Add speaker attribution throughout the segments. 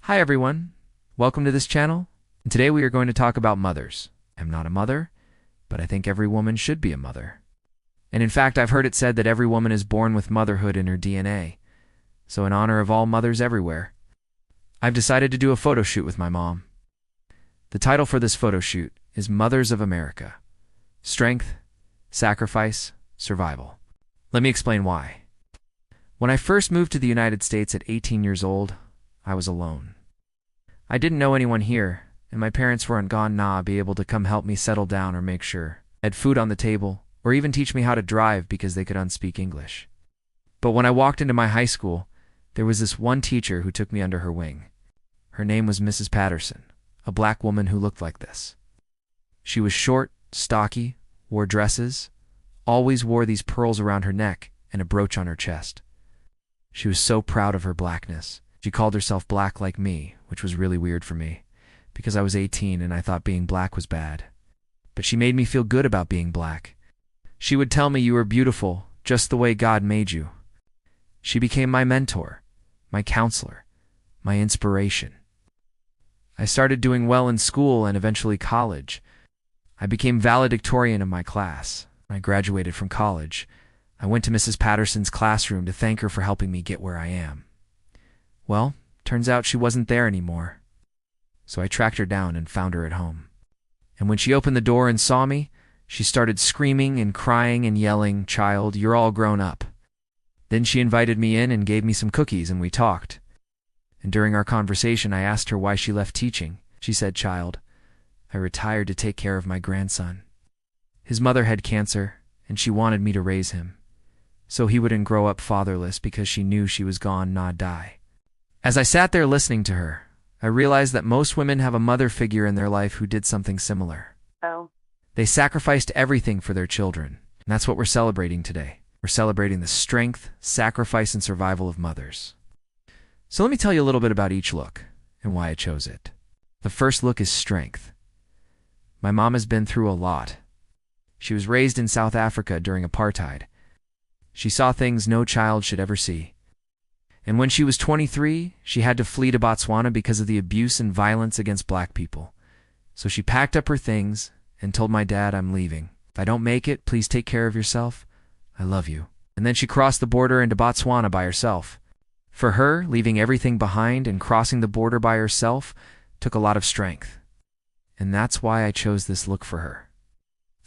Speaker 1: Hi everyone, welcome to this channel, and today we are going to talk about mothers. I'm not a mother, but I think every woman should be a mother. And in fact, I've heard it said that every woman is born with motherhood in her DNA. So in honor of all mothers everywhere, I've decided to do a photo shoot with my mom. The title for this photo shoot is Mothers of America: Strength, Sacrifice, Survival. Let me explain why. When I first moved to the United States at 18 years old, I was alone. I didn't know anyone here, and my parents weren't gonna be able to come help me settle down or make sure I had food on the table, or even teach me how to drive because they could unspeak English. But when I walked into my high school, there was this one teacher who took me under her wing. Her name was Mrs. Patterson, a black woman who looked like this. She was short, stocky, wore dresses, always wore these pearls around her neck and a brooch on her chest. She was so proud of her blackness. She called herself black like me, which was really weird for me, because I was 18 and I thought being black was bad. But she made me feel good about being black. She would tell me you were beautiful, just the way God made you. She became my mentor, my counselor, my inspiration. I started doing well in school and eventually college. I became valedictorian of my class. When I graduated from college, I went to Mrs. Patterson's classroom to thank her for helping me get where I am. Well, turns out she wasn't there anymore. So I tracked her down and found her at home. And when she opened the door and saw me, she started screaming and crying and yelling, "Child, you're all grown up." Then she invited me in and gave me some cookies and we talked. And during our conversation, I asked her why she left teaching. She said, "Child, I retired to take care of my grandson. His mother had cancer and she wanted me to raise him, so he wouldn't grow up fatherless because she knew she was gone, not die." As I sat there listening to her, I realized that most women have a mother figure in their life who did something similar. They sacrificed everything for their children, and that's what we're celebrating today. We're celebrating the strength, sacrifice, and survival of mothers. So let me tell you a little bit about each look and why I chose it. The first look is strength. My mom has been through a lot. She was raised in South Africa during apartheid. She saw things no child should ever see. And when she was 23, she had to flee to Botswana because of the abuse and violence against black people. So she packed up her things and told my dad, "I'm leaving. If I don't make it, please take care of yourself. I love you." And then she crossed the border into Botswana by herself. For her, leaving everything behind and crossing the border by herself took a lot of strength. And that's why I chose this look for her.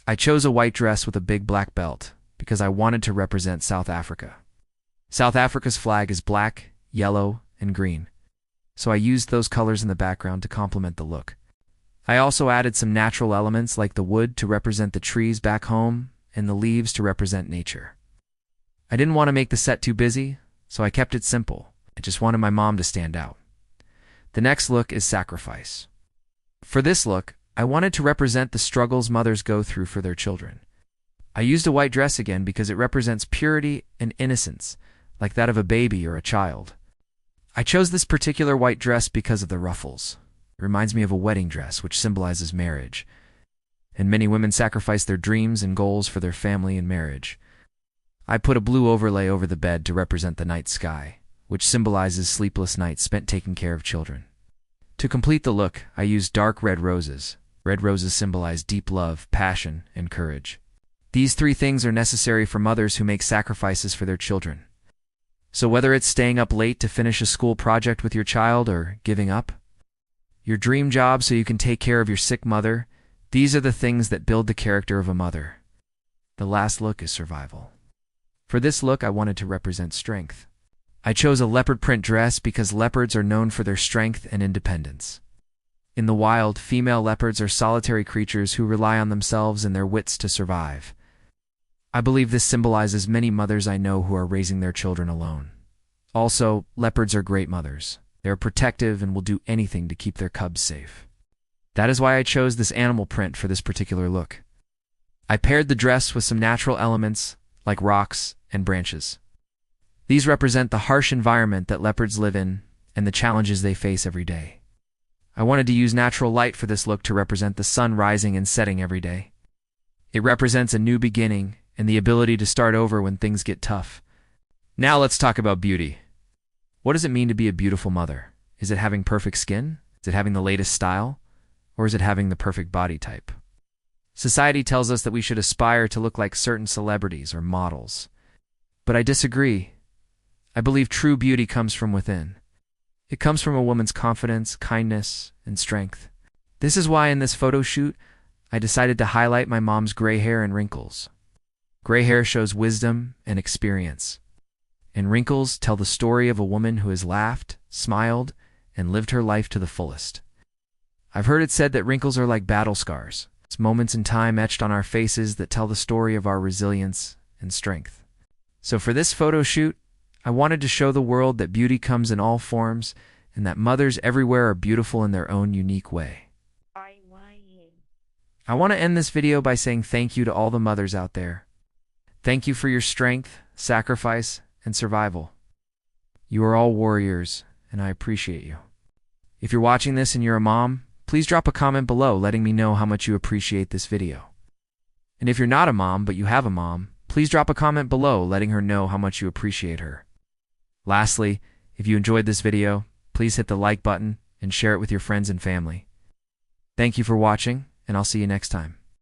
Speaker 1: I chose a white dress with a big black belt because I wanted to represent South Africa. South Africa's flag is black, yellow, and green, so I used those colors in the background to complement the look. I also added some natural elements like the wood to represent the trees back home and the leaves to represent nature. I didn't want to make the set too busy, so I kept it simple. I just wanted my mom to stand out. The next look is sacrifice. For this look, I wanted to represent the struggles mothers go through for their children. I used a white dress again because it represents purity and innocence, like that of a baby or a child. I chose this particular white dress because of the ruffles. It reminds me of a wedding dress, which symbolizes marriage. And many women sacrifice their dreams and goals for their family and marriage. I put a blue overlay over the bed to represent the night sky, which symbolizes sleepless nights spent taking care of children. To complete the look, I used dark red roses. Red roses symbolize deep love, passion, and courage. These three things are necessary for mothers who make sacrifices for their children. So whether it's staying up late to finish a school project with your child or giving up your dream job so you can take care of your sick mother, these are the things that build the character of a mother. The last look is survival. For this look, I wanted to represent strength. I chose a leopard print dress because leopards are known for their strength and independence. In the wild, female leopards are solitary creatures who rely on themselves and their wits to survive. I believe this symbolizes many mothers I know who are raising their children alone. Also, leopards are great mothers. They are protective and will do anything to keep their cubs safe. That is why I chose this animal print for this particular look. I paired the dress with some natural elements like rocks and branches. These represent the harsh environment that leopards live in and the challenges they face every day. I wanted to use natural light for this look to represent the sun rising and setting every day. It represents a new beginning and the ability to start over when things get tough. Now let's talk about beauty. What does it mean to be a beautiful mother? Is it having perfect skin? Is it having the latest style? Or is it having the perfect body type? Society tells us that we should aspire to look like certain celebrities or models. But I disagree. I believe true beauty comes from within. It comes from a woman's confidence, kindness, and strength. This is why in this photo shoot, I decided to highlight my mom's gray hair and wrinkles. Gray hair shows wisdom and experience, and wrinkles tell the story of a woman who has laughed, smiled, and lived her life to the fullest. I've heard it said that wrinkles are like battle scars. It's moments in time etched on our faces that tell the story of our resilience and strength. So for this photo shoot, I wanted to show the world that beauty comes in all forms and that mothers everywhere are beautiful in their own unique way. I want to end this video by saying thank you to all the mothers out there. Thank you for your strength, sacrifice, and survival. You are all warriors, and I appreciate you. If you're watching this and you're a mom, please drop a comment below letting me know how much you appreciate this video. And if you're not a mom but you have a mom, please drop a comment below letting her know how much you appreciate her. Lastly, if you enjoyed this video, please hit the like button and share it with your friends and family. Thank you for watching, and I'll see you next time.